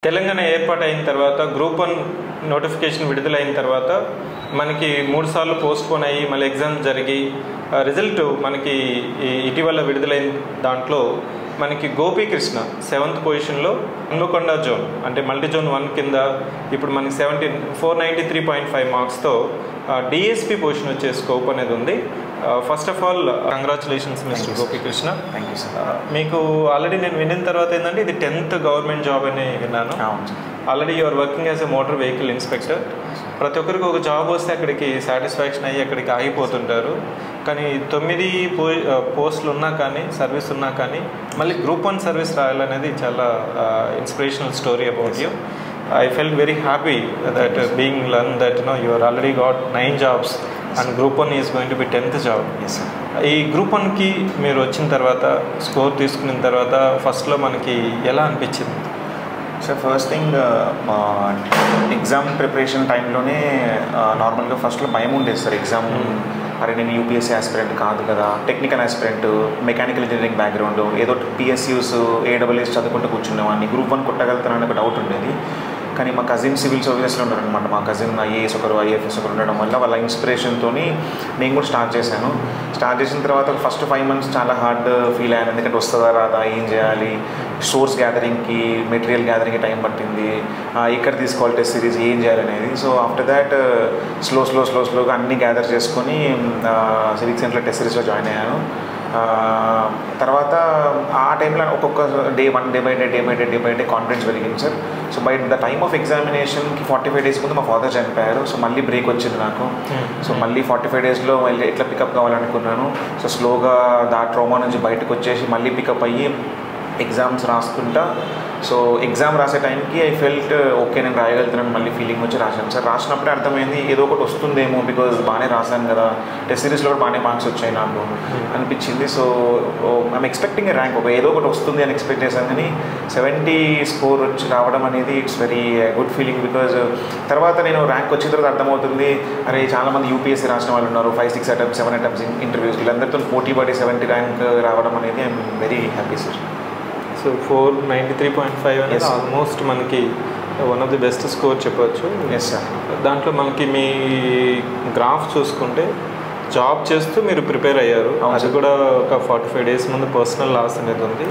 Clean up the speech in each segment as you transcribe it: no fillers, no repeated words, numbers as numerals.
తెలంగాణ ఏర్పాటైన తర్వాత group 1 notification విడుదలైన తర్వాత మనకి 3 సార్లు పోస్ట్పోన్ అయ్యి మళ్ళీ ఎగ్జామ్ జరిగి రిజల్ట్ మనకి ఇటీవల విడుదలైన దాంట్లో మనకి గోపీకృష్ణ 7th పొజిషన్లో హన్మకొండ జోన్ అంటే మల్టీ జోన్ 1 కింద ఇప్పుడు మనకి 493.5 మార్క్స్తో డిఎస్పీ పొజిషన్ వచ్చే స్కోప్ అనేది ఉంది. First of all congratulations mister Gopikrishna. Thank you sir. మీకు ఆల్రెడీ నేను విన్న తర్వాత ఏంటంటే ఇది 10th గవర్నమెంట్ జాబ్ అని విన్నాను. Already you're working as a motor vehicle inspector. ప్రతి ఒక్కరికి ఒక జాబ్ వస్తే అక్కడికి సాటిస్ఫాక్షన్ అయ్యి అక్కడికి ఆగిపోతుంటారు. కానీ 9 పోస్టులు ఉన్నా కానీ సర్వీస్ ఉన్నా కానీ మళ్ళీ గ్రూప్ 1 సర్వీస్ రాయాలనేది చాలా inspirational story about you. I felt very happy that being learned that you are already got 9 jobs and group 1 is going to be 10th job. Yes sir. ఈ గ్రూప్ 1కి మీరు వచ్చిన తర్వాత score తీసుకున్న తర్వాత ఫస్ట్లో మనకి ఎలా అనిపించింది? Sir first thing exam preparation టైంలోనే నార్మల్గా ఫస్ట్లో భయం ఉండేది సార్. ఎగ్జామ్ అరే నేను యూపీఎస్సీ ఆస్పిరెంట్ కాదు కదా, technical aspirant, mechanical engineering background, ఏదో పిఎస్యూస్ ఏడబ్ల్యూఎస్ చదువుకుంటూ కూర్చునేవాడిని, గ్రూప్ 1 కొట్టగలుగుతానని ఒక డౌట్ ఉండేది. కానీ మా కజిన్ సివిల్ సర్వీసెస్లో ఉన్నారనమాట. మా కజిన్ ఐఏఎస్ ఒకరు ఐఏఎఫ్ఎస్ ఒకరు ఉండడం వల్ల వాళ్ళ ఇన్స్పిరేషన్తో నేను కూడా స్టార్ట్ చేశాను. స్టార్ట్ చేసిన తర్వాత ఫస్ట్ 5 months చాలా హార్డ్ ఫీల్ అయ్యాను. ఎందుకంటే వస్తుందా రాదా, ఏం చేయాలి, సోర్స్ గ్యాదరింగ్కి మెటీరియల్ గ్యాదరింగ్కి టైం పట్టింది, ఇక్కడ తీసుకోవాలి టెస్ట్ సిరీస్, ఏం చేయాలనేది. సో ఆఫ్టర్ దాట్ స్లోగా అన్నీ గ్యాదర్ చేసుకొని సివిక్ సెంటర్లో టెస్ట్ సిరీస్లో జాయిన్ అయ్యాను. తర్వాత ఆ టైంలో ఒక్కొక్క డే బై డే కాన్ఫిడెన్స్ పెరిగింది sir. So by the time of ఎగ్జామినేషన్కి 45 days ముందు మా ఫాదర్ చనిపోయారు. సో మళ్ళీ బ్రేక్ వచ్చింది నాకు. సో మళ్ళీ 45 daysలో మళ్ళీ ఎట్లా పికప్ కావాలనుకున్నాను. సో స్లోగా ట్రోమా నుంచి బయటకు వచ్చేసి మళ్ళీ పికప్ అయ్యి ఎగ్జామ్స్ రాసుకుంటా. సో ఎగ్జామ్ రాసే టైంకి ఐ ఫెల్ట్ ఓకే నేను రాయగలుగుతానని మళ్ళీ ఫీలింగ్ వచ్చి రాశాను సార్. రాసినప్పుడే అర్థమైంది ఏదో ఒకటి వస్తుందేమో, బికాజ్ బాగానే రాశాను కదా, టెస్ట్ సిరీస్లో కూడా బాగానే మార్క్స్ వచ్చాయి నాకు అనిపించింది. So I'm expecting a rank, ఏదో ఒకటి వస్తుంది అని ఎక్స్పెక్ట్ చేశాను. కానీ 70 స్కోర్ వచ్చి రావడం అనేది it's very good feeling. Because తర్వాత నేను ర్యాంక్ వచ్చిన తర్వాత అర్థమవుతుంది అరే చాలామంది యూపీఎస్సీ రాసిన వాళ్ళు ఉన్నారు, 5-6 attempts 7 attempts ఇంటర్వ్యూస్, వీళ్ళందరితో పోటీ పడి 70 ర్యాంక్ రావడం అనేది I'm very happy sir. So 493.5 అనేది ఆల్మోస్ట్ మనకి one of the best score చెప్పవచ్చు. Yes sir. దాంట్లో మనకి మీ గ్రాఫ్ చూసుకుంటే జాబ్ చేస్తూ మీరు ప్రిపేర్ అయ్యారు. అది కూడా ఒక 45 days ముందు పర్సనల్ లాస్ అనేది ఉంది.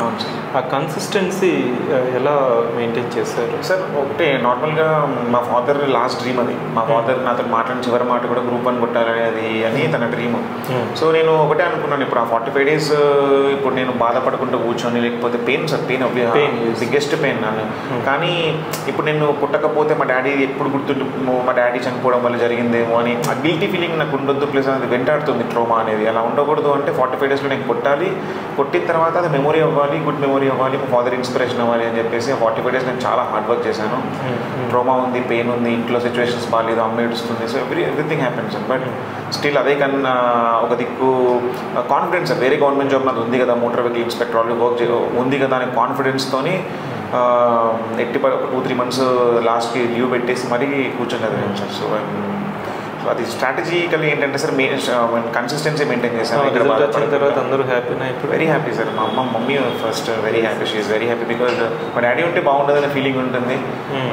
ఆ కన్సిస్టెన్సీ ఎలా మెయింటైన్ చేశారు సార్? ఒకటే నార్మల్గా మా ఫాదర్ లాస్ట్ డ్రీమ్ అది. మా ఫాదర్ నాతో మాట్లాడిన చివరి మాట కూడా గ్రూప్ 1 కొట్టాలనేది అని తన డ్రీమ్. సో నేను ఒకటే అనుకున్నాను, ఇప్పుడు ఆ 45 days ఇప్పుడు నేను బాధపడుకుంటూ కూర్చొని లేకపోతే pain sir, pain biggest pain నన్ను. కానీ ఇప్పుడు నేను పుట్టకపోతే మా డాడీ ఎప్పుడు గుర్తుంటు మా డాడీ చనిపోవడం వల్ల జరిగిందేమో అని ఆ గిల్టీ ఫీలింగ్ నాకు ఉండొద్దు. ప్లస్ అది వెంటాడుతుంది ట్రోమా అనేది. అలా ఉండకూడదు అంటే 45 daysలో నేను కొట్టాలి, కొట్టిన తర్వాత అది మెమొరీ అవ్వాలి, గుడ్ మెమొరీ అవ్వాలి, మా ఫాదర్ ఇన్స్పిరేషన్ అవ్వాలి అని చెప్పేసి 45 days నేను చాలా హార్డ్ వర్క్ చేశాను. ట్రోమా ఉంది, పెయిన్ ఉంది, ఇంట్లో సిచ్యువేషన్స్ బాగాలేదు, అమ్మ ఏడుస్తుంది, so everything happens. But still అదే కన్నా ఒక దిక్కు కాన్ఫిడెన్స్ సార్, వేరే గవర్నమెంట్ జాబ్ నాది ఉంది కదా, మోటార్ వెహికల్ ఇన్స్పెక్టర్ వాళ్ళు వర్క్ ఉంది కదా అనే కాన్ఫిడెన్స్తోని ఎట్టి 2-3 months లాస్ట్కి లీవ్ పెట్టేసి మరీ కూర్చొని చదివాను సార్. సో అది స్ట్రాటజికల్ ఏంటంటే సార్ కన్సిస్టెన్సీ మెయింటైన్ చేశాను. వచ్చిన తర్వాత అందరూ హ్యాపీనా? ఇప్పుడు వెరీ హ్యాపీ సార్. మా mummy first very happy, she is very happy. Because మా డాడీ ఉంటే బాగుంటుంది అనే ఫీలింగ్ ఉంటుంది.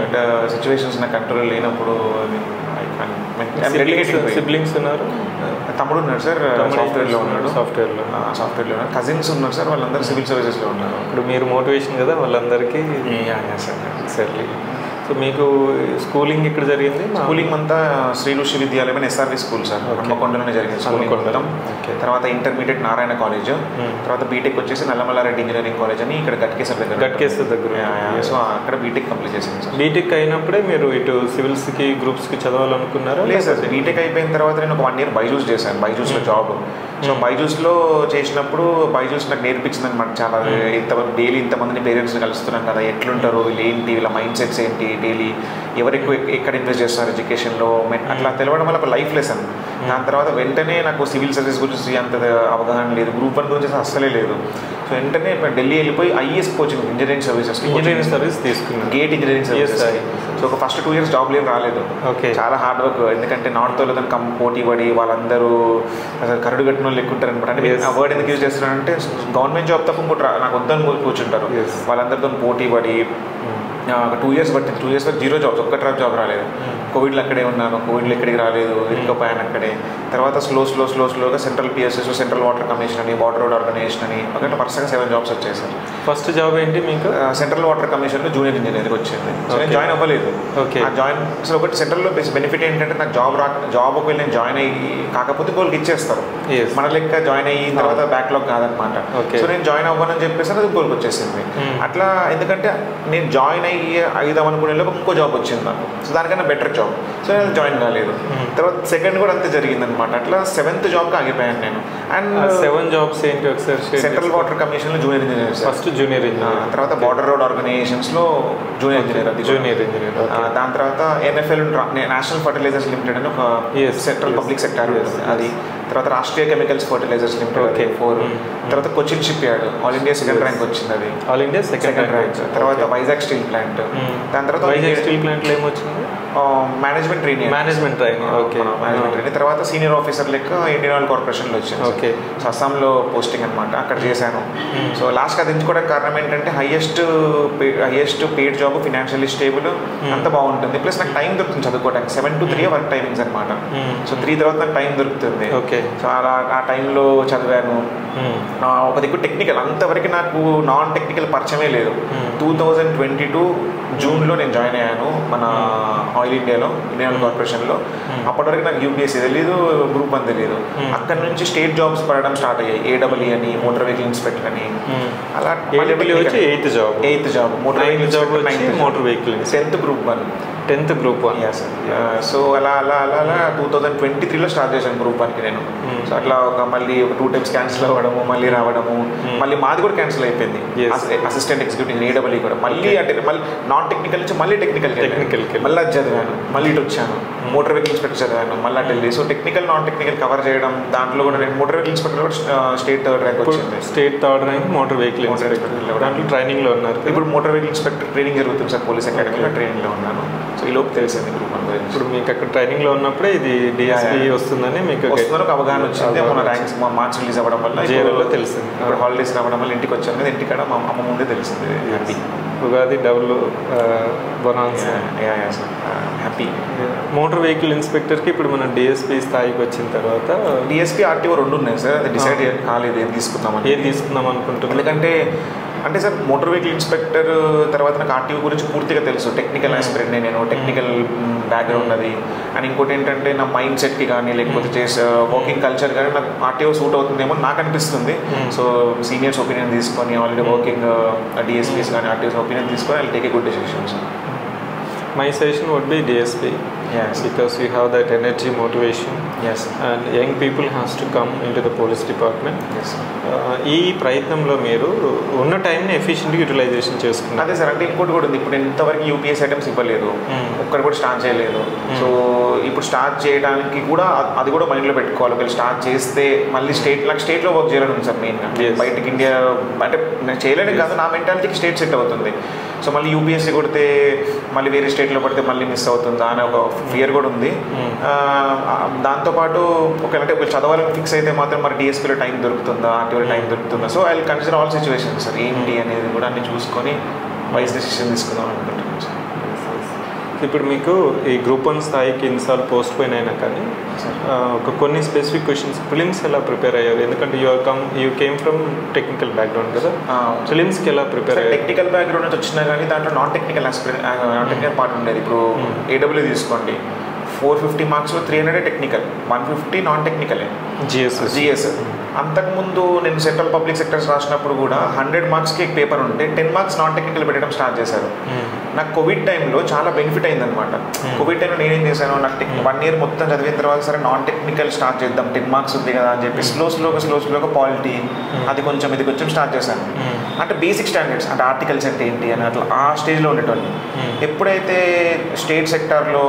బట్ సిచ్యువేషన్స్ నా కంట్రోల్ లేనప్పుడు సిబ్లింగ్స్ ఉన్నారు, తమ్ముడు ఉన్నాడు సార్, సాఫ్ట్వేర్లో ఉన్నాడు. కజిన్స్ ఉన్నారు సార్, వాళ్ళందరూ సివిల్ సర్వీసెస్లో ఉన్నారు. ఇప్పుడు మీరు మోటివేషన్ కదా వాళ్ళందరికీ. Sir exactly. సో మీకు స్కూలింగ్ ఇక్కడ జరిగింది? స్కూలింగ్ అంతా శ్రీ ఋషి విద్యాలయం ఎస్ఆర్వి స్కూల్ సార్, హన్మకొండలోనే జరిగింది స్కూలింగ్ మొత్తం. తర్వాత ఇంటర్మీడియట్ నారాయణ కాలేజ్, తర్వాత బీటెక్ వచ్చేసి నల్లమల్లారెడ్డి ఇంజనీరింగ్ కాలేజ్ అని ఇక్కడ గట్కేసర్ దగ్గర. సో అక్కడ బీటెక్ కంప్లీట్ చేసింది సార్. బీటెక్ అయినప్పుడే మీరు ఇటు సివిల్స్కి గ్రూప్స్కి చదవాలనుకున్నారా? లేదు సార్, బీటెక్ అయిపోయిన తర్వాత నేను ఒక 1 year బైజూస్ చేశాను, బైజూస్లో జాబ్. సో బైజూస్లో చేసినప్పుడు బైజూస్ నాకు నేర్పించింది అనమాట చాలా. డైలీ ఇంతమందిని పేరెంట్స్ని కలుస్తున్నాం కదా, ఎట్లుంటారు వీళ్ళు, ఏంటి వీళ్ళ మైండ్ సెట్స్ ఏంటి, డైలీ ఎవరు ఎక్కువ ఎక్కడ ఇన్వెస్ట్ చేస్తున్నారు ఎడ్యుకేషన్లో అట్లా తెలవడం వల్ల ఒక లైఫ్ లెసన్. దాని తర్వాత వెంటనే నాకు సివిల్ సర్వీస్ గురించి అంత అవగాహన లేదు, గ్రూప్ 1 గురించి అస్సలే లేదు. సో వెంటనే ఢిల్లీ వెళ్ళిపోయి ఐఏఎస్ కోచింగ్ ఇంజనీరింగ్ సర్వీసెస్ తీసుకున్నాను, గేట్ ఇంజనీరింగ్ సర్వీసెస్. సో ఒక ఫస్ట్ 2 years జాబ్ ఏం రాలేదు. చాలా హార్డ్ వర్క్, ఎందుకంటే నార్త్ వాళ్ళతో పోటీ పడి వాళ్ళందరూ అసలు కరడు కట్టిన వాళ్ళు ఎక్కుంటారు అనమాట. అంటే ఆ వర్డ్ ఎందుకు యూజ్ చేస్తున్నానంటే గవర్నమెంట్ జాబ్ తప్ప ఇంకోటి నాకు వద్దని కూర్చుంటారు. వాళ్ళందరితో పోటీ పడి ఒక 2 years పట్టింది. 2 years వరకు 0 jobs, ఒక్క జాబ్ రాలేదు. కోవిడ్లో అక్కడే ఉన్నాను, కోవిడ్లో ఎక్కడికి రాలేదు, ఇరుక్కుపోయాను అక్కడే. తర్వాత స్లోగా central PSS, central water commission అని, వాటర్ రోడ్ ఆర్గనైజేషన్ అని ఒకటి వరుసగా 7 jobs వచ్చాయి సార్. ఫస్ట్ జాబ్ ఏంటి మీకు? సెంట్రల్ వాటర్ కమిషన్లో జూనియర్ ఇంజనీర్కి వచ్చింది. సో నేను జాయిన్ అవ్వలేదు. జాయిన్ అసలు ఒకటి సెంట్రల్లో బెనిఫిట్ ఏంటంటే నాకు జాబ్ ఒకవేళ నేను జాయిన్ అయ్యి కాకపోతే వాళ్ళకి ఇచ్చేస్తారు, మన లెక్క జాయిన్ అయిన తర్వాత బ్యాక్లాగ్ కాదనమాట. సో నేను జాయిన్ అవ్వనని చెప్పేసి అది గోల్కి వచ్చేసింది. అట్లా ఎందుకంటే నేను జాయిన్ అయిదాం అనుకునే ఇంకో జాబ్ వచ్చింది నాకు, సో దానికన్నా బెటర్ జాబ్. సో నేను జాయిన్ కాలేదు. తర్వాత సెకండ్ కూడా అంతే జరిగిందనమాట. అట్లా 7th జాబ్కి ఆగిపోయాను నేను. అండ్ 7 jobs ఏంటి ఒకసారి? సెంట్రల్ వాటర్ కమిషన్లో junior engineer, first junior engineer, తర్వాత బార్డర్ రోడ్ ఆర్గనైజేషన్స్లో జూనియర్ ఇంజనీర్. దాని తర్వాత ఎన్ఎఫ్ఎల్ నేషనల్ ఫర్టిలైజర్స్ లిమిటెడ్ అని ఒక సెంట్రల్ పబ్లిక్ సెక్టర్ ఉంటుంది అది. తర్వాత రాష్ట్రీయ కెమికల్స్ ఫర్టిలైజర్స్ లిమిటెడ్ 4. తర్వాత Cochin shipyard all India 2nd rank వచ్చింది, అది ఆల్ ఇండియా 2nd ర్యాంక్. తర్వాత వైజాగ్ స్టీల్ ప్లాంట్. దాని తర్వాత వైజాగ్ స్టీల్ ప్లాంట్లో ఏమొచ్చింది? Management training. తర్వాత సీనియర్ ఆఫీసర్ లెక్క ఇండియన్ ఆయిల్ కార్పొరేషన్లో వచ్చింది. సో అస్సాంలో పోస్టింగ్ అనమాట, అక్కడ చేశాను. సో లాస్ట్కి అది ఎంచుకోవడానికి కారణం ఏంటంటే highest paid job, financially stable, అంత బాగుంటుంది. ప్లస్ నాకు టైం దొరుకుతుంది చదువుకోవడానికి. 7 to 3 వర్క్ టైమింగ్స్ అనమాట. సో 3 తర్వాత నాకు టైం దొరుకుతుంది. సో అలా ఆ టైంలో చదివాను. ఒక దిక్కు టెక్నికల్, అంతవరకు నాకు నాన్ టెక్నికల్ పరిచయమే లేదు. 2022 జూన్లో నేను జాయిన్ అయ్యాను మన ఆయిల్ ఇండియాలో, ఇండియన్ ఆయిల్ కార్పొరేషన్లో. అప్పటివరకు నాకు యూపీఎస్సీ తెలియదు, గ్రూప్ 1 తెలియదు. అక్కడ నుంచి స్టేట్ జాబ్స్ పడడం స్టార్ట్ అయ్యాయి. ఏడబ్ల్యూ అని, మోటార్ వెహికల్ ఇన్స్పెక్టర్ అని. అలా 8th job motor vehicle inspector, motor vehicle 10th group 1. So అలా 2023లో స్టార్ట్ చేశాను గ్రూప్ 1కి నేను. సో అట్లా మళ్ళీ 2 times క్యాన్సిల్ అవ్వడము, మళ్ళీ రావడము, మళ్ళీ మాది కూడా క్యాన్సిల్ అయిపోయింది. అసిస్టెంట్ ఎగ్జిక్యూటివ్ ఏడబ్ల్యూ కూడా మళ్ళీ, అంటే మళ్ళీ నాన్ టెక్నికల్ నుంచి మళ్ళీ టెక్నికల్ మళ్ళీ అది చదివాను, మళ్ళీ ఇటు వచ్చాను. మోటార్ వెహికల్ ఇన్స్పెక్టర్ చదివాను, మళ్ళీ Delhi. So technical non technical cover చేయడం, దాంట్లో కూడా నేను మోటార్ వెహికల్ ఇన్స్పెక్టర్ కూడా స్టేట్ 3rd ర్యాంక్ వచ్చింది. State 3rd rank motor vehicle inspector. దాంట్లో ట్రైనింగ్లో ఉన్నారు. ఇప్పుడు మోటార్ వెహికల్ ఇన్స్పెక్టర్ ట్రైనింగ్ జరుగుతుంది సార్, పోలీస్ అకాడమీలో ట్రైనింగ్లో ఉన్నాను. సో ఈ లోపు తెలిసింది గ్రూప్ 1 గురించి. ఇప్పుడు మీకు అక్కడ ట్రైనింగ్లో ఉన్నప్పుడే ఇది డిఎస్పీ వస్తుందని మీకు ఒక అవగాహన వచ్చింది. మన ర్యాంక్స్ మార్క్స్ రిలీజ్ అవ్వడం వల్ల జేఎల్లో తెలిసింది. ఇప్పుడు హాలిడేస్ రావడం వల్ల ఇంటికి వచ్చాను కదా, ఇంటికాడ మా అమ్మ ముందే తెలిసింది. Happy Ugadi double bonanza. Happy. Motor vehicle ఇన్స్పెక్టర్కి ఇప్పుడు మన డిఎస్పీ స్థాయికి వచ్చిన తర్వాత డిఎస్పీ ఆర్టీఓ 2 ఉన్నాయి సార్. అది డిసైడ్ కాలేదు ఏం తీసుకుందాం అనుకుంటున్నాం. ఎందుకంటే అంటే సార్ మోటార్ వెహికల్ ఇన్స్పెక్టర్ తర్వాత నాకు ఆర్టీఓ గురించి పూర్తిగా తెలుసు. టెక్నికల్ ఆస్పిరెంట్ నేను, టెక్నికల్ బ్యాక్గ్రౌండ్ అది. అండ్ ఇంకోటి ఏంటంటే నా మైండ్ సెట్కి కానీ లేకపోతే చేసే వర్కింగ్ కల్చర్ కానీ నాకు ఆర్టీఓ సూట్ అవుతుందేమో నాకు అనిపిస్తుంది. సో సీనియర్స్ ఒపీనియన్ తీసుకొని, ఆల్రెడీ వర్కింగ్ డిఎస్పీస్ కానీ ఆర్టీఓస్ ఒపీనియన్ తీసుకొని I take a good decisions. My suggestion would be DSP. Yes. Because you have that energy, motivation. Yes. And young people has to come into the police department. Yes. ఈ ప్రయత్నంలో మీరు ఉన్న టైంని ఎఫిషియెంట్గా utilisation చేసుకున్నారు. అదే sir, అంటే ఇంకోటి కూడా ఉంది. ఇప్పుడు ఇంతవరకు యూపీఎస్ ఐటమ్స్ ఇవ్వలేదు, ఒక్కరు కూడా స్టార్ట్ చేయలేదు. సో ఇప్పుడు స్టార్ట్ చేయడానికి కూడా అది కూడా మైండ్లో పెట్టుకోవాలి. ఒకవేళ స్టార్ట్ చేస్తే మళ్ళీ నాకు స్టేట్లో వర్క్ చేయాలని ఉంది సార్ మెయిన్గా. బయటకి ఇండియా అంటే నేను చేయలేని కాదు, నా మెంటాలిటీకి స్టేట్ సెట్ అవుతుంది. సో మళ్ళీ యూపీఎస్సీ కొడితే మళ్ళీ వేరే స్టేట్లో పడితే మళ్ళీ మిస్ అవుతుందా అనే ఒక ఫియర్ కూడా ఉంది. దాంతోపాటు ఒకవేళ చదవాలని ఫిక్స్ అయితే మాత్రం మరి డిఎస్పీలో టైం దొరుకుతుందా, ఆర్టీఓలో టైం దొరుకుతుందా. So I will consider all situations sir, ఏంటి అనేది కూడా అన్ని చూసుకొని వైస్ డెసిషన్ తీసుకుందాం అనుకుంటున్నాను సార్. ఇప్పుడు మీకు ఈ గ్రూప్ 1 స్థాయికి ఎన్నిసార్లు పోస్ట్ పోయిన అయినా కానీ కొన్ని స్పెసిఫిక్ క్వశ్చన్స్ ప్రిలిమ్స్ ఎలా ప్రిపేర్ అయ్యారు? ఎందుకంటే you came from technical background కదా, ప్రిలిమ్స్కి ఎలా ప్రిపేర్ అయ్యారు? టెక్నికల్ బ్యాక్గ్రౌండ్ నుంచి వచ్చినా కానీ దాంట్లో నాన్ టెక్నికల్ పార్ట్ ఉండేది. ఇప్పుడు ఏడబ్ల్యూ తీసుకోండి, 450 మార్క్స్లో 300 టెక్నికల్, 150 నాన్ టెక్నికలే. జిఎస్ అంతకుముందు నేను సెంట్రల్ పబ్లిక్ సెక్టర్స్ రాసినప్పుడు కూడా 100 మార్క్స్కి పేపర్ ఉంటే 10 మార్క్స్ నాన్ టెక్నికల్ పెట్టడం స్టార్ట్ చేశారు. నాకు కోవిడ్ టైంలో చాలా బెనిఫిట్ అయిందనమాట. కోవిడ్ టైంలో నేనేం చేశాను, నాకు 1 ఇయర్ మొత్తం చదివిన తర్వాత సరే నాన్ టెక్నికల్ స్టార్ట్ చేద్దాం, 10 మార్క్స్ ఉంది కదా అని చెప్పి స్లోగా పాలిటీ అది కొంచెం ఇది కొంచెం స్టార్ట్ చేశాను. అంటే బేసిక్ స్టాండర్డ్స్ అంటే ఆర్టికల్స్ అంటే ఏంటి అని అట్లా ఆ స్టేజ్లో ఉండేటోళ్ళు. ఎప్పుడైతే స్టేట్ సెక్టార్లో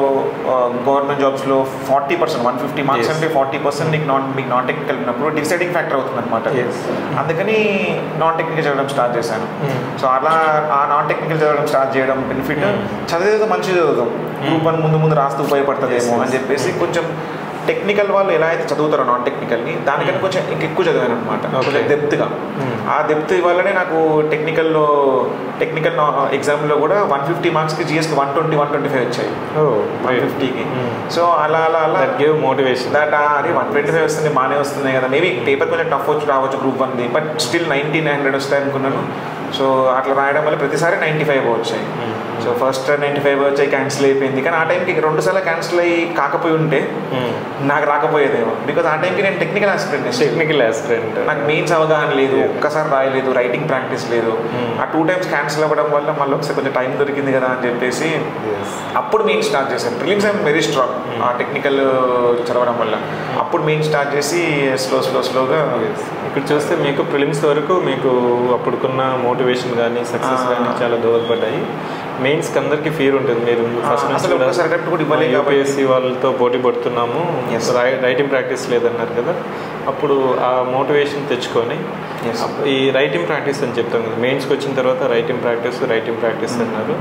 గవర్నమెంట్ జాబ్స్లో 40% 150 మార్క్స్ అంటే 40% మీకు నాన్ టెక్నికల్ ఉన్నప్పుడు డిసైడింగ్ ఫ్యాక్టర్ అవుతుంది అనమాట. అందుకని నాన్ టెక్నికల్ చదవడం స్టార్ట్ చేశాను. సో అలా ఆ నాన్ టెక్నికల్ చదవడం స్టార్ట్ చేయడం బెనిఫిట్, చదివేదో మంచిగా చదువుతాం, గ్రూప్ అని ముందు రాస్తూ ఉపయోగపడుతుందేమో అని చెప్పేసి కొంచెం టెక్నికల్ వాళ్ళు ఎలా అయితే చదువుతారో నాన్ టెక్నికల్ని దానికన్నా కొంచెం ఎక్కువ చదివాను అనమాట, కొంచెం డెప్త్గా. ఆ డెప్త్ వల్లనే నాకు టెక్నికల్ ఎగ్జామ్లో కూడా 150 మార్క్స్కి జిఎస్కి 120-125 వచ్చాయి 150కి. సో అలా మోటివేషన్ అరే 125 వస్తుంది బాగానే వస్తుంది కదా, మేబీ పేపర్ కొంచెం టఫ్ రావచ్చు గ్రూప్ 1ది, బట్ స్టిల్ 90-900 వస్తాయి అనుకున్నాను. సో అట్లా రాయడం వల్ల ప్రతిసారి 95 వచ్చాయి. సో ఫస్ట్ 95 వచ్చాయి, క్యాన్సిల్ అయిపోయింది. కానీ ఆ టైంకి 2 సార్లు క్యాన్సిల్ అయ్యి కాకపోయి ఉంటే నాకు రాకపోయేదేమో, బికాజ్ ఆ టైంకి నేను టెక్నికల్ ఆస్పిరెంట్, నాకు మెయిన్స్ అవగాహన లేదు, ఒక్కసారి రాయలేదు, రైటింగ్ ప్రాక్టీస్ లేదు. ఆ 2 times క్యాన్సిల్ అవ్వడం వల్ల మళ్ళీ ఒకసారి కొంచెం టైం దొరికింది కదా అని చెప్పేసి అప్పుడు మెయిన్ స్టార్ట్ చేశాను. ప్రిలిమ్స్ ఐఎమ్ వెరీ స్ట్రాంగ్ ఆ టెక్నికల్ చదవడం వల్ల. అప్పుడు మెయిన్ స్టార్ట్ చేసి స్లోగా ఇక్కడ చూస్తే మీకు ప్రిలిమ్స్ వరకు మీకు అప్పుడుకున్న మోటివేషన్ కానీ సక్సెస్ కానీ చాలా దోహదపడ్డాయి. మెయిన్స్కి అందరికీ ఫీర్ ఉంటుంది, మీరు ఫస్ట్ యూపీఎస్సీ వాళ్ళతో పోటీ పడుతున్నాము, రైటింగ్ ప్రాక్టీస్ లేదన్నారు కదా, అప్పుడు ఆ మోటివేషన్ తెచ్చుకొని ఈ రైటింగ్ ప్రాక్టీస్ అని చెప్తాం కదా, మెయిన్స్కి వచ్చిన తర్వాత రైటింగ్ ప్రాక్టీస్ అన్నారు.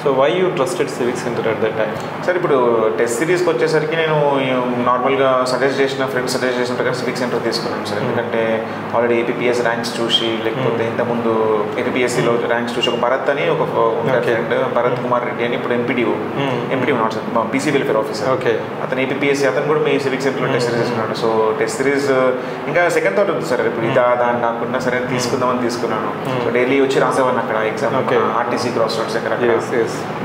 So why you trusted Civic Centre at that time? Sir ఇప్పుడు టెస్ట్ సిరీస్కి వచ్చేసరికి నేను నార్మల్గా ఫ్రెండ్స్ సజెస్ట్ చేసిన ప్రకారం సివిక్ సెంటర్ తీసుకున్నాను సార్. ఎందుకంటే ఆల్రెడీ ఏపీఎస్ ర్యాంక్స్ చూసి, లేకపోతే ఇంతకుముందు ఏపీఎస్సీలో ర్యాంక్స్ చూసి ఒక భరత్ అని ఒక ఫ్రెండ్, భరత్ కుమార్ రెడ్డి అని, ఇప్పుడు MPDO not sir BC welfare officer, అతను ఏపీఎస్సీ, అతను కూడా మీ సివిక్ సెంటర్లో టెస్ట్ సిరీస్ తీసుకున్నాడు. సో టెస్ట్ సిరీస్ ఇంకా సెకండ్ థాట్ ఉంది సార్, ఇప్పుడు దాని కాకుండా సరే తీసుకుందామని తీసుకున్నాను. సో డైలీ వచ్చి రాసేవాడిని అక్కడ ఎగ్జామ్, ఆర్టీసీ క్రాస్ రోడ్స్ దగ్గర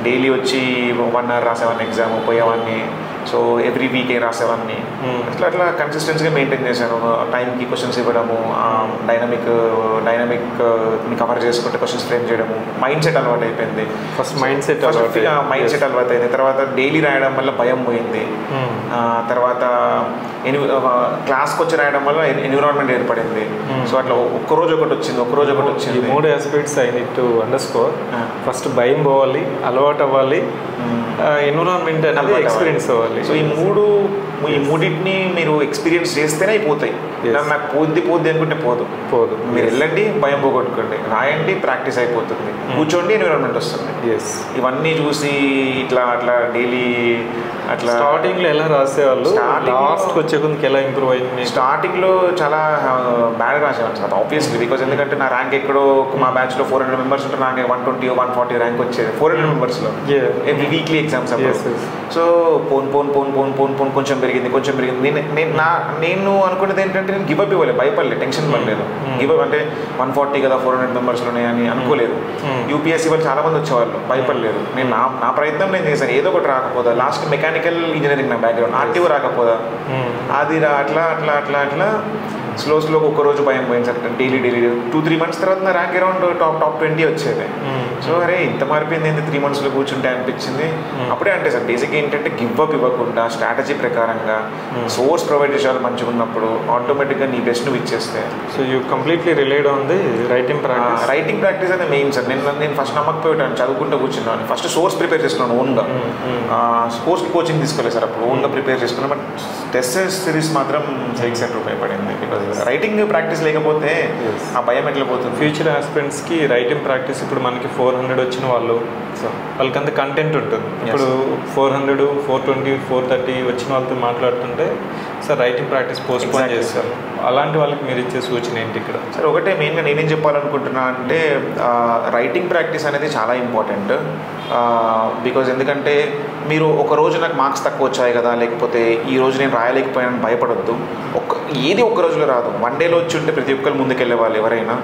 డైలీ వచ్చి 1 hour రాసేవాడిని ఎగ్జామ్, పోయేవాడిని. సో ఎవ్రీ వీకే రాసేవాడిని. అట్లా కన్సిస్టెన్సీగా మెయింటైన్ చేశాను. టైంకి క్వశ్చన్స్ ఇవ్వడము, డైనమిక్ని కవర్ చేసుకుంటే క్వశ్చన్స్ ఫ్రేమ్ చేయడము, మైండ్ సెట్ అలవాటు అయిపోయింది. మైండ్ సెట్ అలవాటు అయింది. తర్వాత డైలీ రాయడం వల్ల భయం పోయింది. తర్వాత క్లాస్కి వచ్చి రాయడం వల్ల ఎన్విరాన్మెంట్ ఏర్పడింది. సో అట్లా ఒక్కరోజు ఒకటి వచ్చింది. 3 aspects I need to underscore. First భయం పోవాలి, అలవాటు అవ్వాలి, ఎన్విరాన్మెంట్ అనేది ఎక్స్పీరియన్స్ అవ్వాలి. సో ఈ మూడింటిని మీరు ఎక్స్పీరియన్స్ చేస్తేనే అయిపోతాయి. నాకు పోద్ది అనుకుంటే పోదు. మీరు వెళ్ళండి, భయం పోగొట్టుకోండి, రాయండి, ప్రాక్టీస్ అయిపోతుంది, కూర్చోండి, ఎన్విరాన్మెంట్ వస్తుంది. ఇవన్నీ చూసి అట్లా డైలీ అట్లా స్టార్టింగ్లో ఎలా రాసేవాళ్ళు, లాస్ట్కి వచ్చే కొందుకు ఎలా ఇంప్రూవ్ అయింది? స్టార్టింగ్లో చాలా బ్యాడ్గా రాసేవాళ్ళు సార్, ఆబ్వియస్లీ. బికాజ్ ఎందుకంటే నా ర్యాంక్ ఎక్కడో మా బ్యాచ్లో 400 మెంబర్స్ ఉంటే నాకు 120-140 ర్యాంక్ వచ్చేది 400 మెంబర్స్లో ఎవ్రీ వీక్లీ ఎగ్జామ్స్. సో పోన్ కొంచెం పెరిగింది. నేను అనుకున్నది ఏంటంటే నేను గివ్ అప్ ఇవ్వలేదు, భయపడలేదు, టెన్షన్ పడలేదు. గివ్ అప్ అంటే 140 కదా 400 మెంబర్స్లోనే అని అనుకోలేదు. యూపీఎస్సీ వాళ్ళు చాలా మంది వచ్చేవాళ్ళు, భయపడలేదు. నేను నా ప్రయత్నం నేను చేశాను, ఏదో ఒకటి రాకపోదా. లాస్ట్ మెకానికల్ ఇంజనీరింగ్ నా బ్యాక్గ్రౌండ్, ఆర్టీఓ రాకపోదా, అది అట్లా స్లోగా ఒక్కరోజు భయం పోయింది సార్. డైలీ 2-3 months తర్వాత నా ర్యాంక్ అరౌండ్ టాప్ 20 వచ్చేది. సో అరే ఇంత మారిపోయింది ఏంటి 3 monthsలో కూర్చుంటే అనిపించింది. అప్పుడే అంటే సార్ బేసిక్గా ఏంటంటే గివ్ అప్ ఇవ్వకుండా స్ట్రాటజీ ప్రకారంగా సోర్స్ ప్రొవైడ్ చేసేవాళ్ళు మంచిగా ఉన్నప్పుడు ఆటోమేటిక్గా నీ బెస్ట్ నువ్వు ఇచ్చేస్తే. So you completely relied on the writing practice అనేది మెయిన్ సార్. నేను ఫస్ట్ నమ్మకపోయాను, చదువుకుంటూ కూర్చున్నాను. ఫస్ట్ సోర్స్ ప్రిపేర్ చేసుకున్నాను ఓన్గా. స్పోర్ట్స్కి కోచింగ్ తీసుకోలేదు సార్, అప్పుడు ఓన్గా ప్రిపేర్ చేసుకున్నాను. బట్ టెస్ట్ సిరీస్ మాత్రం సివిక్ సెంటర్ ఉపయోగపడింది. బికాజ్ రైటింగ్ ప్రాక్టీస్ లేకపోతే ఆ భయం ఎట్లా పోతుంది. ఫ్యూచర్ ఆస్పిరెంట్స్కి రైటింగ్ ప్రాక్టీస్ ఇప్పుడు మనకి 400 వచ్చిన వాళ్ళకి అంత కంటెంట్ ఉంటుంది. ఇప్పుడు 400, 420, 430 వచ్చిన వాళ్ళతో మాట్లాడుతుంటే సార్ రైటింగ్ ప్రాక్టీస్ పోస్ట్పోన్ చేస్తారు. అలాంటి వాళ్ళకి మీరు ఇచ్చే సూచన ఏంటి ఇక్కడ? సార్ ఒకటే మెయిన్గా నేనేం చెప్పాలనుకుంటున్నా అంటే రైటింగ్ ప్రాక్టీస్ అనేది చాలా ఇంపార్టెంట్. బికాజ్ ఎందుకంటే మీరు ఒక రోజు నాకు మార్క్స్ తక్కువ వచ్చాయి కదా, లేకపోతే ఈ రోజు నేను రాయలేకపోయానని భయపడొద్దు. ఏది ఒక్క రోజులో రాదు. 1 dayలో వచ్చి ఉంటే ప్రతి ఒక్కరు ముందుకెళ్ళే వాళ్ళు ఎవరైనా.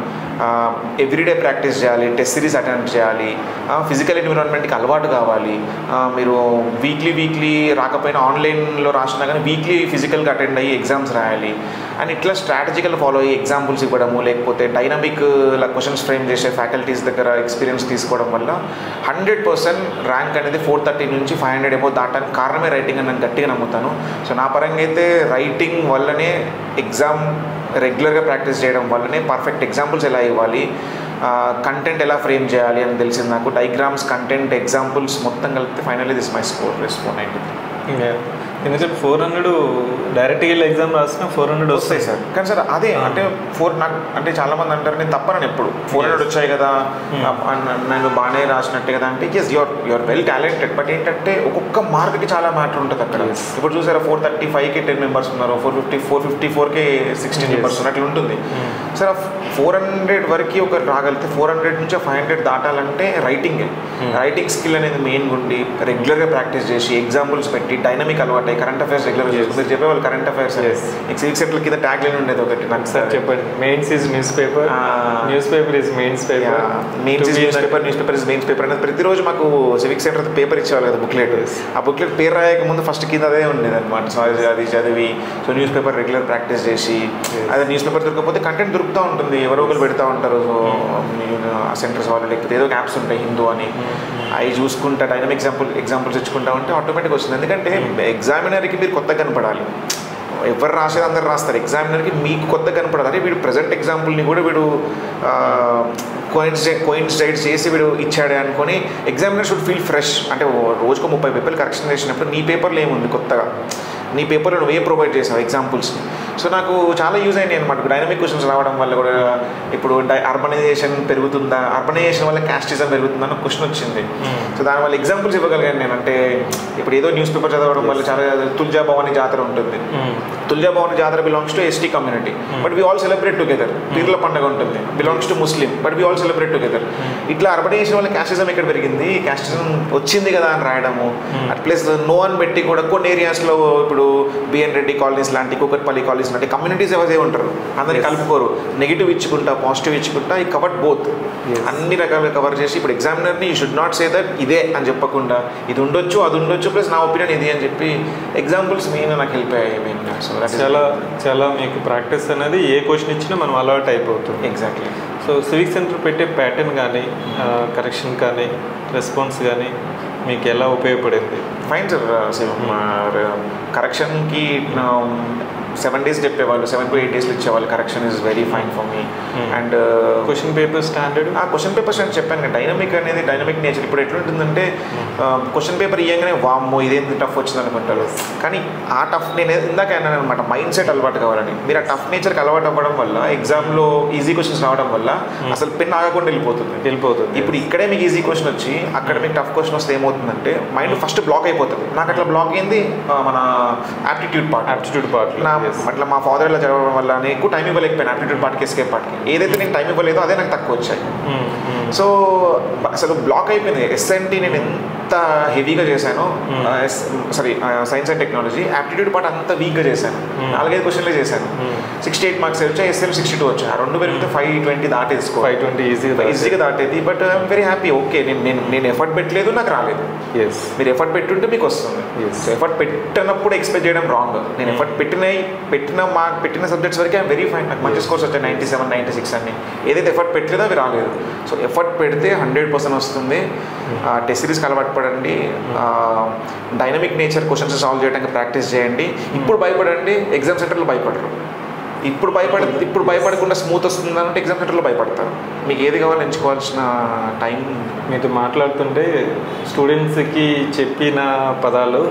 ఎవ్రీడే ప్రాక్టీస్ చేయాలి, టెస్ట్ సిరీస్ అటెండ్ చేయాలి, ఫిజికల్ ఎన్విరాన్మెంట్కి అలవాటు కావాలి. మీరు వీక్లీ రాకపోయినా ఆన్లైన్లో రాసినా కానీ వీక్లీ ఫిజికల్గా అటెండ్ అయ్యి ఎగ్జామ్స్ రాయాలి. అండ్ ఇట్లా స్ట్రాటజికల్ ఫాలో అయ్యి ఎగ్జాంపుల్స్ ఇవ్వడము, లేకపోతే డైనమిక్ క్వశ్చన్స్ ఫ్రేమ్ చేసే ఫ్యాకల్టీస్ దగ్గర ఎక్స్పీరియన్స్ తీసుకోవడం వల్ల 100% ర్యాంక్ అనేది 430 నుంచి 500 ఏమో దాటానికి కారణమే రైటింగ్ అని నేను గట్టిగా నమ్ముతాను. సో నా పరంగా అయితే రైటింగ్ వల్లనే, ఎగ్జామ్ రెగ్యులర్గా ప్రాక్టీస్ చేయడం వల్లనే పర్ఫెక్ట్ ఎగ్జాంపుల్స్ ఎలా ఇవ్వాలి, కంటెంట్ ఎలా ఫ్రేమ్ చేయాలి అని తెలిసింది నాకు. డయాగ్రామ్స్, కంటెంట్, ఎగ్జాంపుల్స్ మొత్తం కలిపితే finally this my score respond. ఎందుకంటే 400 డైరెక్ట్గా వెళ్ళి ఎగ్జామ్ రాసిన 400 వస్తాయి సార్. కానీ సార్ అదే అంటే నాకు అంటే చాలామంది అంటారు, నేను తప్పనని ఎప్పుడు 400 వచ్చాయి కదా నేను బాగానే రాసినట్టే కదా అంటే yes you're well talented. But ఏంటంటే ఒక్కొక్క మార్క్కి చాలా మ్యాటర్ ఉంటుంది అక్కడ. ఇప్పుడు చూసారా 435కి 10 మెంబర్స్ ఉన్నారు, 454కి 16 మెంబర్స్ ఉన్నట్లు ఉంటుంది సార్. 400 వరకు ఒకరు రాగలిగితే 400 నుంచి 500 దాటాలంటే రైటింగ్ స్కిల్ అనేది మెయిన్గా ఉండి రెగ్యులర్గా ప్రాక్టీస్ చేసి ఎగ్జాంపుల్స్ పెట్టి డైనమిక్ అలవాటు కరెంట్ అఫైర్స్ రెగ్యులర్ చేసి మీరు చెప్పేవాళ్ళు కరెంట్ అఫైర్స్ సివిక్ సెంటర్ కింద ట్యాగ్ లైన్ ఉండేది ఒకటి నాకు సార్ చెప్పండి. Mains is news paper, news paper is mains paper, mains is news paper is mains paper అనేది ప్రతిరోజు మాకు సివిక్ సెంటర్ పేపర్ ఇచ్చేవాళ్ళు కదా, బుక్లెట్. ఆ బుక్లెట్ పేరు రాయక ముందు ఫస్ట్ కింద అదే ఉండేది అనమాట. సో అది చదివి so news paper regular practice చేసి, అదే న్యూస్ పేపర్ దొరకకపోతే కంటెంట్ దొరుకుతూ ఉంటుంది, ఎవరో ఒకరు పెడతా ఉంటారు. సో సెంటర్స్ వాళ్ళు లేకపోతే ఏదో యాప్స్ ఉంటాయి హిందూ అని, అవి చూసుకుంటా డైనమిక్ ఎగ్జాంపుల్స్ ఇచ్చుకుంటా ఉంటే ఆటోమేటిక్గా వస్తుంది. ఎందుకంటే ఎగ్జామినర్కి మీరు కొత్తగా కనపడాలి. ఎవరు రాసేది అందరు రాస్తారు, ఎగ్జామినర్కి మీకు కొత్తగా కనపడాలి. వీడు ప్రజెంట్ ఎగ్జాంపుల్ని కూడా వీడు కోయిన్సైడ్ చేసి వీడు ఇచ్చాడే అనుకొని ఎగ్జామినర్ షుడ్ ఫీల్ ఫ్రెష్. అంటే రోజుకు 30 పేపర్లు కరెక్షన్ చేసినప్పుడు నీ పేపర్లో ఏముంది కొత్తగా, నీ పేపర్లో నువ్వు ఏం ప్రొవైడ్ చేసావు ఎగ్జాంపుల్స్ని. సో నాకు చాలా యూజ్ అయ్యాయి అనమాట డైనమిక్ క్వశ్చన్స్ రావడం వల్ల కూడా. ఇప్పుడు అర్బనైజేషన్ పెరుగుతుందా, అర్బనైజేషన్ వల్ల క్యాస్టిజం పెరుగుతుందా అని క్వశ్చన్ వచ్చింది. సో దానివల్ల ఎగ్జాంపుల్స్ ఇవ్వగలిగాను నేను. అంటే ఇప్పుడు ఏదో న్యూస్ పేపర్ చదవడం వల్ల చాలా తుల్జా భవాని జాతర ఉంటుంది. తుల్జా భవాని జాతర belongs to ST community but we all celebrate together. పీర్ల పండుగ ఉంటుంది, belongs to Muslim but we all celebrate together. ఇట్లా అర్బనైజేషన్ వల్ల క్యాస్టిజం ఎక్కడ పెరిగింది, క్యాస్టిజం వచ్చింది కదా అని రాయడము. అట్ ప్లస్ నో అని పెట్టి కూడా కొన్ని ఏరియాస్లో ఇప్పుడు బిఎన్ రెడ్డి కాలనీస్ లాంటి, కూకట్పల్లి కాలనీస్ లాంటి కమ్యూనిటీస్ ఎవరైతే ఉంటారు అందరినీ కలుపుకోరు. నెగిటివ్ ఇచ్చుకుంటా పాజిటివ్ ఇచ్చుకుంటా ఈ కవర్డ్ బోత్, అన్ని రకాలుగా కవర్ చేసి ఇప్పుడు ఎగ్జామినర్ని you should not say that ఇదే అని చెప్పకుండా ఇది ఉండొచ్చు అది ఉండొచ్చు ప్లస్ నా ఒపీనియన్ ఇది అని చెప్పి ఎగ్జాంపుల్స్ మెయిన్ నాకు హెల్ప్ అయ్యాయి మెయిన్గా. సో చాలా మీకు ప్రాక్టీస్ అనేది ఏ క్వశ్చన్ ఇచ్చినా మనం అలవాటు అయిపోతుంది. ఎగ్జాక్ట్లీ. సో సివిక్ సెంటర్ పెట్టే ప్యాటర్న్ కానీ కరెక్షన్ కానీ రెస్పాన్స్ కానీ మీకు ఎలా ఉపయోగపడింది? Fine sir. కరెక్షన్కి 7 days చెప్పేవాళ్ళు, 7 to 8 days ఇచ్చేవాళ్ళు. Correction is very fine for me. And question paper standard, question paper standard చెప్పాను కదా, డైనమిక్ అనేది డైనమిక్ నేచర్. ఇప్పుడు ఎట్లుంటుందంటే క్వశ్చన్ పేపర్ ఇవ్వగానే వామ్మో ఇదేంటి టఫ్ వచ్చింది అనుకుంటారు. కానీ ఆ టఫ్ నేను ఇందాక అన్నాను అనమాట, మైండ్ సెట్ అలవాటు కావాలని. మీరు ఆ టఫ్ నేచర్కి అలవాటు అవ్వడం వల్ల ఎగ్జామ్లో ఈజీ క్వశ్చన్స్ రావడం వల్ల అసలు పెన్ ఆగకుండా వెళ్ళిపోతుంది. ఇప్పుడు ఇక్కడే మీకు ఈజీ క్వశ్చన్ వచ్చి అక్కడ మీకు టఫ్ క్వశ్చన్ వస్తే ఏమవుతుందంటే మైండ్ ఫస్ట్ బ్లాక్ అయిపోతుంది. నాకు అట్లా బ్లాక్ అయింది మన యాప్టిట్యూడ్ పార్ట్ అట్లా మా ఫాదర్ ఇలా చదవడం వల్ల నేను ఎక్కువ టైం ఇవ్వలేకపోయాను యాప్టిట్యూడ్ పార్ట్కి, ఎస్కేప్ పార్ట్కి. ఏదైతే నేను టైం ఇవ్వలేదో అదే నాకు తక్కువ వచ్చాయి. సో అసలు బ్లాక్ అయిపోయింది. ఎస్ఎన్టీ నేను ఎంత హెవీగా చేశాను, science and technology. Aptitude part అంత వీక్గా చేశాను, 4-5 క్వశ్చన్లే చేశాను. 68 మార్క్స్ వచ్చాయి, ఎస్ఎల్ 62 వచ్చాయి. ఆ రెండు పెరిగితే 520 దాటేసుకో, 520 ఈజీగా దాటేది. But I'm very happy. Okay నేను ఎఫర్ట్ పెట్టలేదు, నాకు రాలేదు. మీరు ఎఫర్ట్ పెట్టుంటే మీకు వస్తుంది. సో ఎఫర్ట్ పెట్టినప్పుడు ఎక్స్పెక్ట్ చేయడం రాంగ్. నేను ఎఫర్ట్ పెట్టిన సబ్జెక్ట్స్ వరకు ఐఎమ్ వెరీ ఫైన్. నాకు మంచి స్కోర్స్ వచ్చాయి, 97, 96 అన్ని. ఏదైతే ఎఫర్ట్ పెట్టలేదో అవి రాలేదు. సో ఎఫర్ట్ పెడితే 100% వస్తుంది. టెస్ట్ సిరీస్కి అలవాటు పడండి, డైనమిక్ నేచర్ క్వశ్చన్స్ సాల్వ్ చేయడానికి ప్రాక్టీస్ చేయండి. ఇప్పుడు భయపడండి, ఎగ్జామ్ సెంటర్లో భయపడరు. ఇప్పుడు భయపడకుండా స్మూత్ వస్తుంది అంటే ఎగ్జామ్ సెంటర్లో భయపడతారు. మీకు ఏది కావాలో ఎంచుకోవాల్సిన టైం. మీతో మాట్లాడుతుంటే స్టూడెంట్స్కి చెప్పిన పదాలు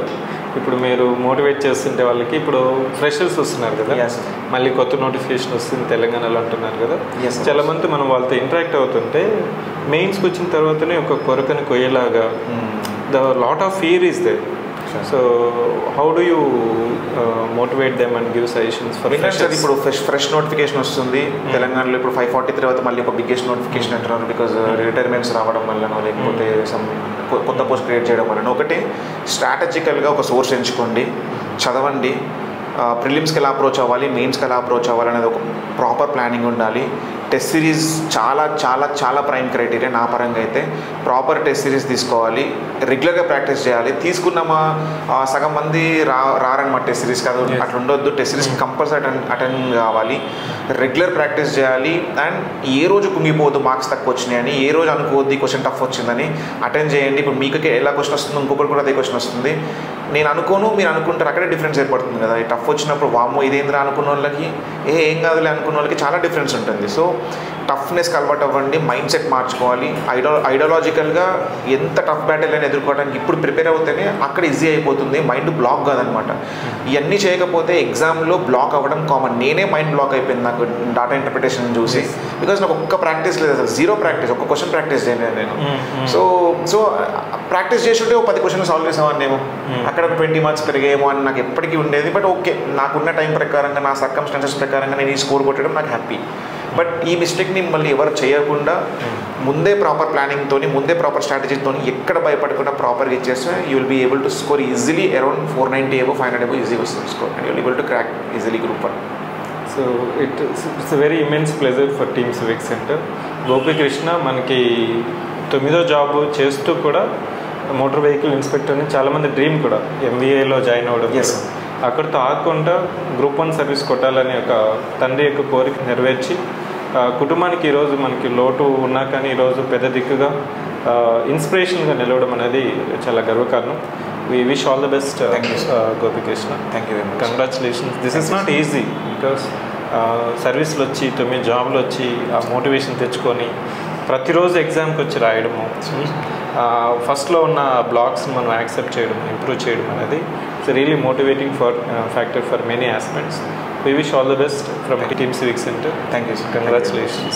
ఇప్పుడు మీరు మోటివేట్ చేస్తుంటే వాళ్ళకి, ఇప్పుడు ఫ్రెషర్స్ వస్తున్నారు కదా, మళ్ళీ కొత్త నోటిఫికేషన్ వస్తుంది తెలంగాణలో అంటున్నారు కదా, చాలా మంది మనం వాళ్ళతో ఇంటరాక్ట్ అవుతుంటే మెయిన్స్కి వచ్చిన తర్వాతనే ఒక కొరకని కొయ్యేలాగా the lot of fear is there. So how do you motivate them and give suggestions for freshers? ఇప్పుడు ఫ్రెష్ నోటిఫికేషన్ వస్తుంది తెలంగాణలో. ఇప్పుడు 540 తర్వాత మళ్ళీ ఒక బిగ్గెస్ట్ నోటిఫికేషన్ అంటున్నారు. బికాజ్ రిటైర్మెంట్స్ రావడం వల్లనో లేకపోతే కొత్త పోస్ట్ క్రియేట్ చేయడం వల్ల. ఒకటి స్ట్రాటజికల్గా ఒక సోర్స్ ఎంచుకోండి, చదవండి. ప్రిలిమ్స్కి ఎలా అప్రోచ్ అవ్వాలి, మెయిన్స్కి ఎలా అప్రోచ్ అవ్వాలి అనేది ఒక ప్రాపర్ ప్లానింగ్ ఉండాలి. టెస్ట్ సిరీస్ చాలా చాలా చాలా ప్రైమ్ క్రైటీరియా నా పరంగా అయితే. ప్రాపర్ టెస్ట్ సిరీస్ తీసుకోవాలి, రెగ్యులర్గా ప్రాక్టీస్ చేయాలి. తీసుకున్నామా సగం మంది రారనమాట టెస్ట్ సిరీస్ కాదు, అట్లా ఉండొద్దు. టెస్ట్ సిరీస్ కంపల్సరీ అటెండ్ కావాలి, రెగ్యులర్ ప్రాక్టీస్ చేయాలి. అండ్ ఏ రోజు కుంగిపోవద్దు మార్క్స్ తక్కువ వచ్చినాయని, ఏ రోజు అనుకోవద్దు ఈ క్వశ్చన్ టఫ్ వచ్చిందని. అటెండ్ చేయండి. ఇప్పుడు మీకు ఎలా క్వశ్చన్ వస్తుందో ఇంకొకటి కూడా అదే క్వశ్చన్ వస్తుంది. నేను అనుకోను, మీరు అనుకుంటారు, అక్కడే డిఫరెన్స్ ఏర్పడుతుంది కదా. ఈ టఫ్ వచ్చినప్పుడు వామ్మో ఇదేంద్రా అనుకున్న వాళ్ళకి, ఏం కాదులే అనుకున్న వాళ్ళకి చాలా డిఫరెన్స్ ఉంటుంది. సో టఫ్నెస్కి అలవాటు అవ్వండి, మైండ్ సెట్ మార్చుకోవాలి. ఐడియాలజికల్గా ఎంత టఫ్ బ్యాటిల్ అయినా ఎదుర్కోవడానికి ఇప్పుడు ప్రిపేర్ అవుతేనే అక్కడ ఈజీ అయిపోతుంది, మైండ్ బ్లాక్ కాదనమాట. ఇవన్నీ చేయకపోతే ఎగ్జామ్లో బ్లాక్ అవ్వడం కామన్. నేనే మైండ్ బ్లాక్ అయిపోయింది నాకు డాటా ఇంటర్ప్రిటేషన్ చూసి, బికాజ్ నాకు ఒక్క ప్రాక్టీస్ లేదు అసలు, జీరో ప్రాక్టీస్, ఒక్క క్వశ్చన్ ప్రాక్టీస్ చేయలేదు నేను. సో ప్రాక్టీస్ చేస్తుంటే ఒక 10 క్వశ్చన్లు సాల్వ్ చేసేవాడిని నేను. అక్కడ 20 మార్క్స్ పెరిగేమో అని నాకు ఎప్పటికీ ఉండేది. బట్ ఓకే, నాకున్న టైం ప్రకారంగా, నా సర్కమ్స్టాన్సెస్ ప్రకారంగా నేను ఈ స్కోర్ కొట్టడం నాకు హ్యాపీ. బట్ ఈ మిస్టేక్ని మళ్ళీ ఎవరు చేయకుండా ముందే ప్రాపర్ ప్లానింగ్తో, ముందే ప్రాపర్ స్ట్రాటజీతో, ఎక్కడ భయపడకుండా ప్రాపర్గా ఇచ్చేస్తే you will be able to score easily around 490 ఏవో 500 ఏవో ఈజీగా వస్తుంది score, and you will able to crack easily group 1. So it's very immense pleasure for team Civic Centre. Gopikrishna మనకి 9వ జాబ్ చేస్తూ కూడా మోటార్ వెహికల్ ఇన్స్పెక్టర్ అని చాలామంది డ్రీమ్ కూడా, ఎంబీఏలో జాయిన్ అవ్వడం. అక్కడితో ఆగకుండా గ్రూప్ 1 సర్వీస్ కొట్టాలని ఒక తండ్రి యొక్క కోరిక నెరవేర్చి కుటుంబానికి ఈరోజు మనకి లోటు ఉన్నా కానీ ఈరోజు పెద్ద దిక్కుగా ఇన్స్పిరేషన్గా నిలవడం అనేది చాలా గర్వకారణం. We wish all the best, Gopikrishna. Thank you very much. Congratulations. This is not easy because సర్వీస్లో వచ్చి 9 జాబ్లు వచ్చి ఆ మోటివేషన్ తెచ్చుకొని ప్రతిరోజు ఎగ్జామ్కి వచ్చి రాయడము, ఫస్ట్లో ఉన్న బ్లాక్స్ని మనం యాక్సెప్ట్ చేయడం, ఇంప్రూవ్ చేయడం అనేది it's really motivating factor for many aspects. We wish all the best from Team Civic Center. Thank you, sir. Congratulations.